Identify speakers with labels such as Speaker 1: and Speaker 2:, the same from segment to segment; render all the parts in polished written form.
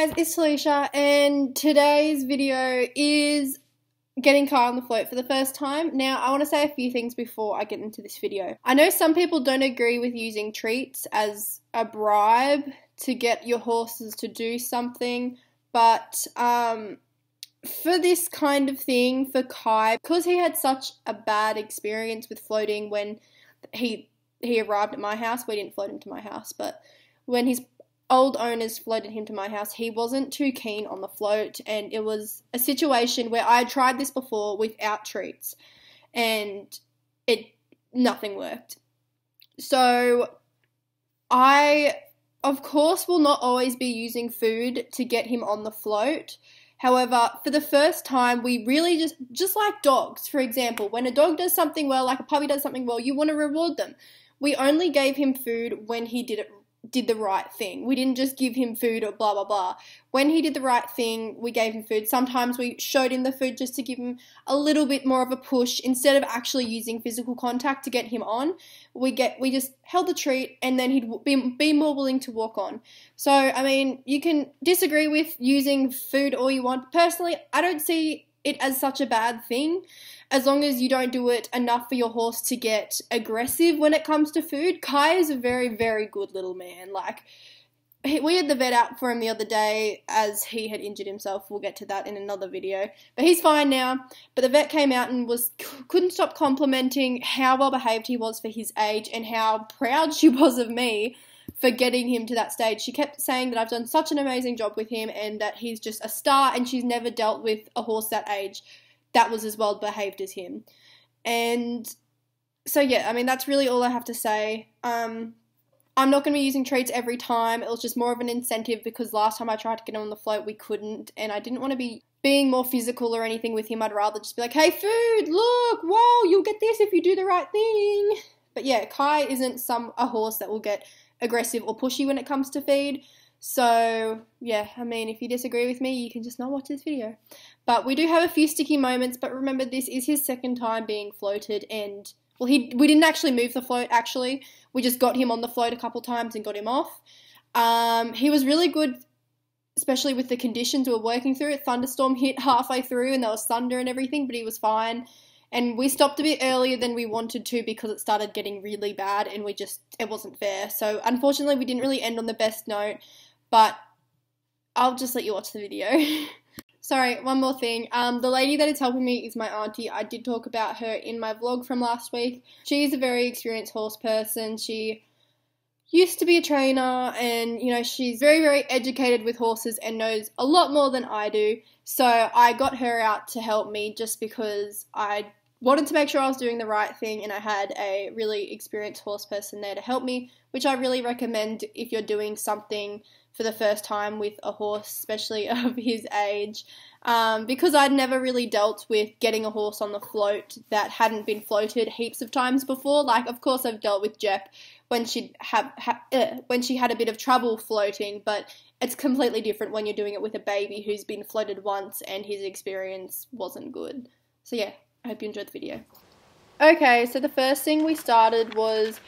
Speaker 1: guys, it's Felicia, and today's video is getting Kai on the float for the first time. Now, I want to say a few things before I get into this video. I know some people don't agree with using treats as a bribe to get your horses to do something, but for this kind of thing, for Kai, because he had such a bad experience with floating when he arrived at my house. We didn't float him to my house, but when his old owners floated him to my house, he wasn't too keen on the float, and it was a situation where I had tried this before without treats, and nothing worked. So I, of course, will not always be using food to get him on the float. However, for the first time, we really just like dogs, for example, when a dog does something well, like a puppy does something well, you want to reward them. We only gave him food when he did the right thing. We didn't just give him food or blah, blah, blah. When he did the right thing, we gave him food. Sometimes we showed him the food just to give him a little bit more of a push. Instead of actually using physical contact to get him on, we just held the treat, and then he'd be more willing to walk on. So, I mean, you can disagree with using food all you want. Personally, I don't see it as such a bad thing, as long as you don't do it enough for your horse to get aggressive when it comes to food. Kai is a very, very good little man. Like, we had the vet out for him the other day as he had injured himself. We'll get to that in another video. But he's fine now. But the vet came out and couldn't stop complimenting how well behaved he was for his age and how proud she was of me for getting him to that stage. She kept saying that I've done such an amazing job with him and that he's just a star, and she's never dealt with a horse that age that was as well behaved as him. And so, yeah, I mean, that's really all I have to say. I'm not going to be using treats every time. It was just more of an incentive because last time I tried to get him on the float, we couldn't, and I didn't want to be being more physical or anything with him. I'd rather just be like, hey, food, look, whoa, you'll get this if you do the right thing. But yeah, Kai isn't a horse that will get aggressive or pushy when it comes to feed. So, yeah, I mean, if you disagree with me, you can just not watch this video. But we do have a few sticky moments, but remember, this is his second time being floated, and, well, we didn't actually move the float, actually. We just got him on the float a couple times and got him off. He was really good, especially with the conditions we were working through. A thunderstorm hit halfway through, and there was thunder and everything, but he was fine. And we stopped a bit earlier than we wanted to because it started getting really bad, and it wasn't fair. So, unfortunately, we didn't really end on the best note. But I'll just let you watch the video. Sorry, one more thing. The lady that is helping me is my auntie. I did talk about her in my vlog from last week. She's a very experienced horse person. She used to be a trainer, and, you know, she's very, very educated with horses and knows a lot more than I do. So I got her out to help me just because I wanted to make sure I was doing the right thing, and I had a really experienced horse person there to help me, which I really recommend if you're doing something for the first time with a horse, especially of his age, because I'd never really dealt with getting a horse on the float that hadn't been floated heaps of times before. Like, of course, I've dealt with Jep when she had a bit of trouble floating, but it's completely different when you're doing it with a baby who's been floated once and his experience wasn't good. So yeah, I hope you enjoyed the video. Okay, so the first thing we started was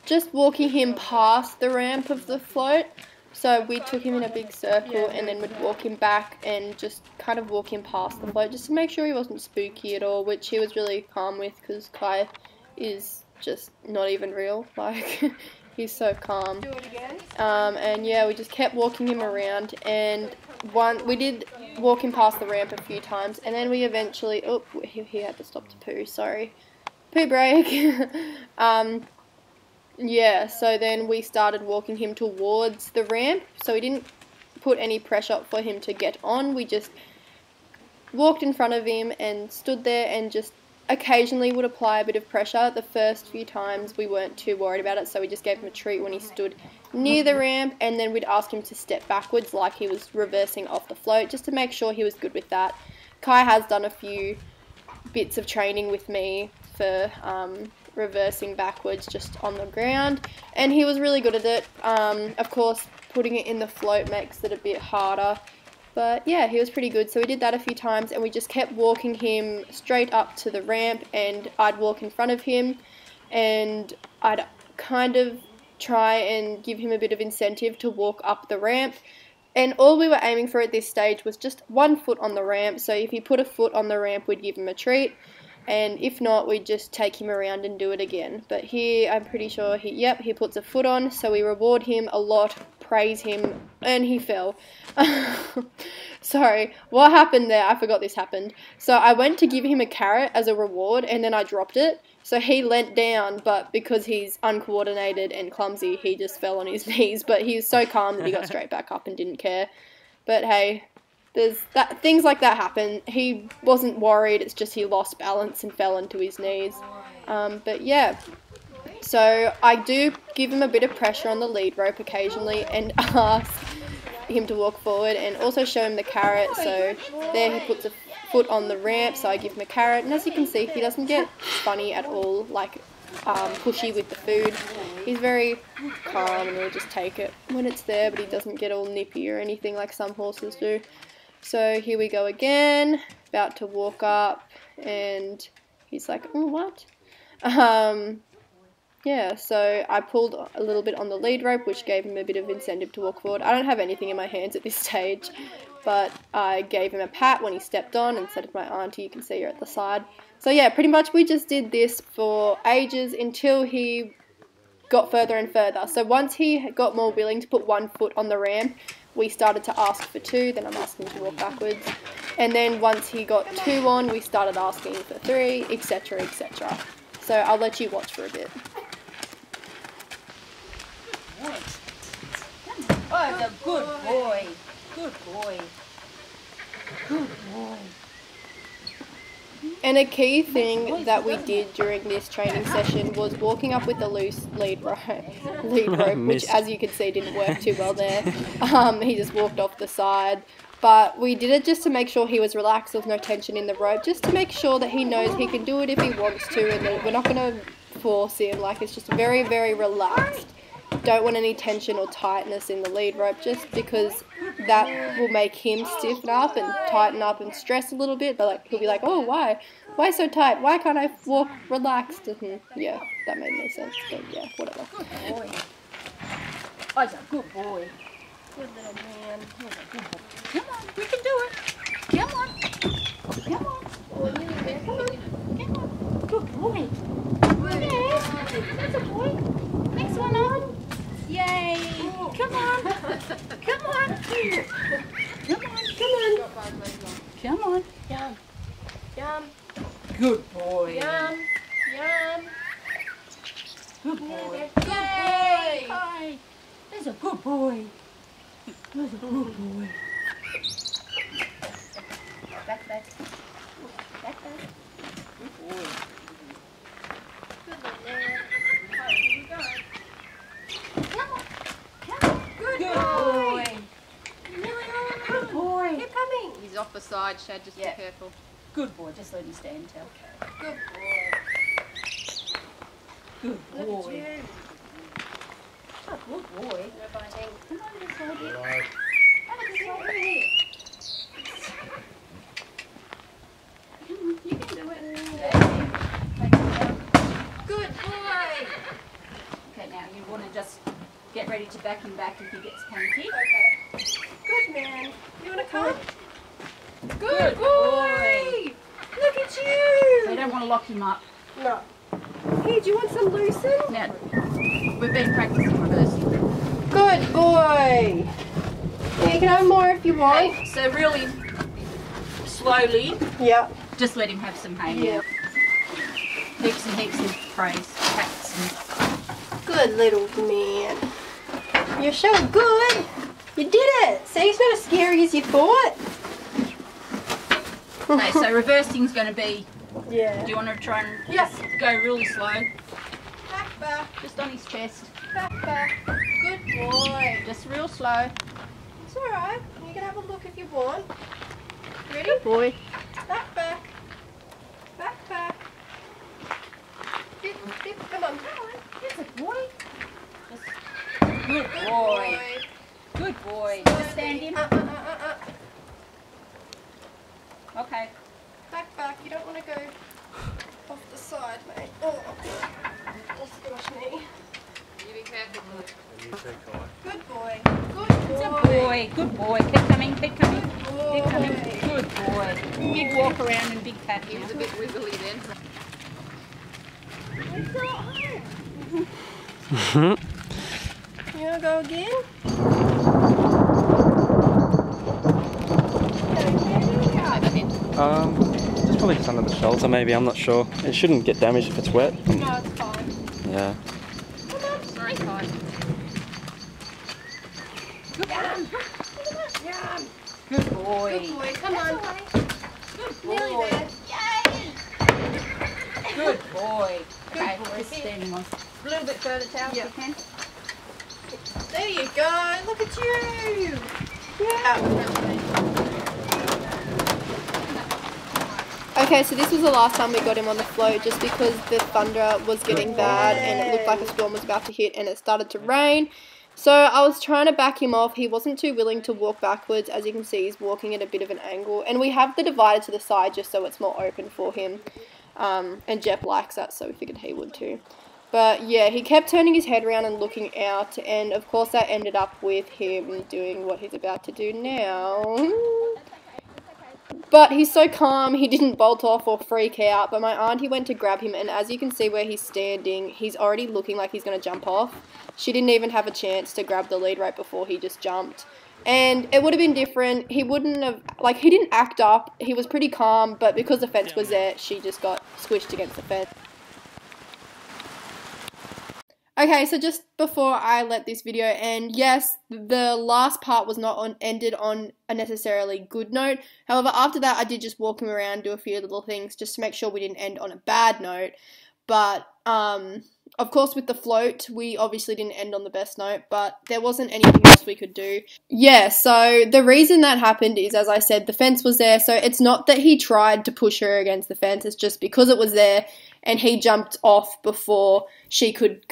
Speaker 1: just walking him past the ramp of the float. So we took him in a big circle and then we'd walk him back and just kind of walk him past the float just to make sure he wasn't spooky at all, which he was really calm with because Kai is just not even real. Like, he's so calm. Do it again. And yeah, we just kept walking him around, and we did walk him past the ramp a few times, and then we eventually, oh, he had to stop to poo, sorry. Poo break. Yeah, so then we started walking him towards the ramp, so we didn't put any pressure for him to get on. We just walked in front of him and stood there and just occasionally would apply a bit of pressure. The first few times we weren't too worried about it, so we just gave him a treat when he stood near the ramp, and then we'd ask him to step backwards like he was reversing off the float, just to make sure he was good with that. Kai has done a few bits of training with me for reversing backwards just on the ground, and he was really good at it. Of course, putting it in the float makes it a bit harder, but yeah, he was pretty good. So we did that a few times, and we just kept walking him straight up to the ramp, and I'd walk in front of him, and I'd kind of try and give him a bit of incentive to walk up the ramp. And all we were aiming for at this stage was just 1 foot on the ramp. So if he put a foot on the ramp, we'd give him a treat. And if not, we'd just take him around and do it again. But here, I'm pretty sure he puts a foot on. So we reward him a lot, praise him, and he fell. Sorry, what happened there? I forgot this happened. So I went to give him a carrot as a reward, and then I dropped it. So he leant down, but because he's uncoordinated and clumsy, he just fell on his knees. But he was so calm that he got straight back up and didn't care. But hey, things like that happen. He wasn't worried, it's just he lost balance and fell into his knees. But yeah, so I do give him a bit of pressure on the lead rope occasionally and ask him to walk forward, and also show him the carrot. So there he puts a foot on the ramp, so I give him a carrot, and as you can see, he doesn't get funny at all, like pushy with the food. He's very calm and he'll just take it when it's there, but he doesn't get all nippy or anything like some horses do. So here we go again, about to walk up, and he's like, oh, what? Yeah, so I pulled a little bit on the lead rope, which gave him a bit of incentive to walk forward. I don't have anything in my hands at this stage, but I gave him a pat when he stepped on, and so did my auntie. You can see her at the side. So yeah, pretty much we just did this for ages until he got further and further. So once he got more willing to put 1 foot on the ramp, we started to ask for 2, then I'm asking him to walk backwards. And then once he got 2 on, we started asking for 3, etc, etc. So I'll let you watch for a bit.
Speaker 2: Oh, it's a good boy. Good boy. Good boy.
Speaker 1: And a key thing that we did during this training session was walking up with the loose lead rope, which as you can see didn't work too well there. He just walked off the side. But we did it just to make sure he was relaxed, there was no tension in the rope, just to make sure that he knows he can do it if he wants to, and that we're not going to force him. Like, it's just very, very relaxed. Don't want any tension or tightness in the lead rope, just because that will make him stiffen up and tighten up and stress a little bit. But like, he'll be like, oh, why so tight? Why can't I walk relaxed? And yeah, that made no sense. But yeah, whatever.
Speaker 2: Good boy. Oh, it's a good boy. Good little man. He's a good boy. Come on, we can do it. Come on. Come on. Come on. Come on. Good boy. Yes, that's a boy. Next one on. Yay. Come on. Come on. Come on. Come on. Come on.
Speaker 1: Yum. Yum.
Speaker 2: Good boy.
Speaker 1: Yum. Yum.
Speaker 2: Good boy.
Speaker 1: Good boy.
Speaker 2: Hi. There's a good boy. There's a good boy. Back, back. Back, back. Good boy.
Speaker 1: Good little man. Alright, here we go.
Speaker 2: Come on. Come on.
Speaker 1: Good
Speaker 2: boy.
Speaker 1: Really on.
Speaker 2: Good boy.
Speaker 1: Keep coming.
Speaker 3: He's off the side, Shad, just be careful.
Speaker 2: Good boy. Just let him stand till.
Speaker 1: Good boy.
Speaker 2: Good
Speaker 1: Look
Speaker 2: boy.
Speaker 1: at you.
Speaker 2: Oh, good boy.
Speaker 1: No biting.
Speaker 2: Come on, this side here.
Speaker 4: Right.
Speaker 2: Have a this side here.
Speaker 1: You can do it. Good boy.
Speaker 2: Okay, now you want to just get ready to back him back if he gets panky.
Speaker 1: Okay. Good man. You want to come? Good,
Speaker 2: Good
Speaker 1: boy. Look at
Speaker 2: So
Speaker 1: you.
Speaker 2: you don't want to lock him up.
Speaker 1: No. Here, do you want some loosen?
Speaker 2: Now, we've been practicing reversing.
Speaker 1: Good boy. Yeah, you can have more if you want.
Speaker 2: Okay, so really slowly,
Speaker 1: Yeah.
Speaker 2: just let him have some hay
Speaker 1: Yeah.
Speaker 2: now. Heaps and heaps of praise, pats and...
Speaker 1: Good little man. You're so good. You did it. See, it's not as scary as you thought.
Speaker 2: Okay, so reversing's going to be,
Speaker 1: Yeah.
Speaker 2: do you want to try and
Speaker 1: Yeah.
Speaker 2: just go really slow?
Speaker 1: Back, back,
Speaker 2: Just on his chest.
Speaker 1: back, back. Good boy.
Speaker 2: Just real slow.
Speaker 1: It's alright. You can have a look if you want. Ready?
Speaker 2: Good boy.
Speaker 1: Back, back. Back, back. Dip, dip. Come on.
Speaker 2: Here's a boy. Just, good boy. Good boy. Just stand him. Okay.
Speaker 1: Back, back. You don't want to go off the side, mate. Oh, squash me.
Speaker 3: You be careful.
Speaker 1: Good boy.
Speaker 2: It's a boy. Good boy. Keep coming. Keep coming. Keep coming. Good boy. Big walk around and big pat.
Speaker 3: He was a bit wiggly then.
Speaker 1: You wanna go again?
Speaker 4: Just probably just under the shelter maybe, I'm not sure. It shouldn't get damaged if it's wet.
Speaker 1: No, it's fine.
Speaker 4: Yeah.
Speaker 3: Very tight.
Speaker 2: Good boy.
Speaker 1: Good boy, come on.
Speaker 2: Good
Speaker 1: Nearly
Speaker 2: boy.
Speaker 1: there.
Speaker 2: Good boy.
Speaker 1: Good
Speaker 2: Okay,
Speaker 1: boy.
Speaker 2: just standing on. A little bit further, Tal, if you can.
Speaker 1: There you go. Look at you. Yeah. Okay, so this was the last time we got him on the float just because the thunder was getting bad and it looked like a storm was about to hit and it started to rain. So I was trying to back him off. He wasn't too willing to walk backwards. As you can see, he's walking at a bit of an angle. And we have the divider to the side just so it's more open for him. And Jeff likes that, so we figured he would too. But yeah, he kept turning his head around and looking out. And of course that ended up with him doing what he's about to do now. But he's so calm, he didn't bolt off or freak out. But my auntie went to grab him, and as you can see where he's standing, he's already looking like he's going to jump off. She didn't even have a chance to grab the lead right before he just jumped. And it would have been different. He wouldn't have, like, he didn't act up. He was pretty calm, but because the fence was there, she just got squished against the fence. Okay, so just before I let this video end, yes, the last part was not ended on a necessarily good note. However, after that, I did just walk him around, do a few little things just to make sure we didn't end on a bad note. But, of course, with the float, we obviously didn't end on the best note, but there wasn't anything else we could do. Yeah, so the reason that happened is, as I said, the fence was there, so it's not that he tried to push her against the fence, it's just because it was there, and he jumped off before she could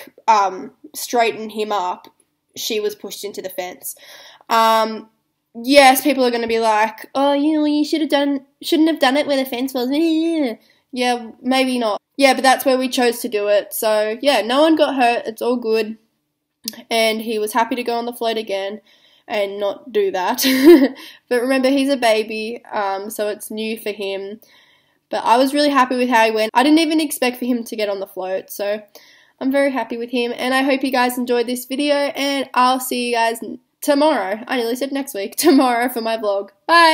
Speaker 1: straighten him up, she was pushed into the fence. Yes, people are going to be like, oh, you shouldn't have done it where the fence was. Yeah, maybe not. Yeah, but that's where we chose to do it. So, yeah, no one got hurt. It's all good. And he was happy to go on the float again and not do that. But remember, he's a baby, so it's new for him. But I was really happy with how he went. I didn't even expect for him to get on the float, so I'm very happy with him. And I hope you guys enjoyed this video, and I'll see you guys tomorrow. I nearly said next week. Tomorrow for my vlog. Bye!